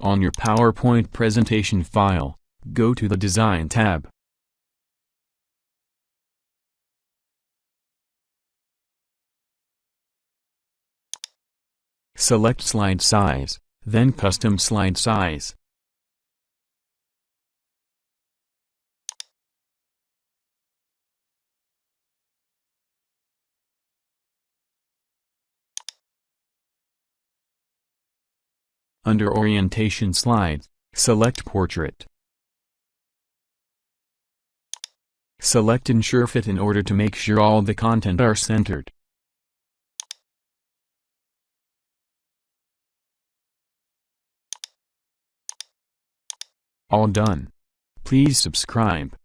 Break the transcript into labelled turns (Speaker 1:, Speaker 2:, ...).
Speaker 1: On your PowerPoint presentation file, go to the Design tab. Select Slide Size, then Custom Slide Size. Under Orientation Slides, select Portrait. Select Ensure Fit in order to make sure all the content are centered. All done. Please subscribe.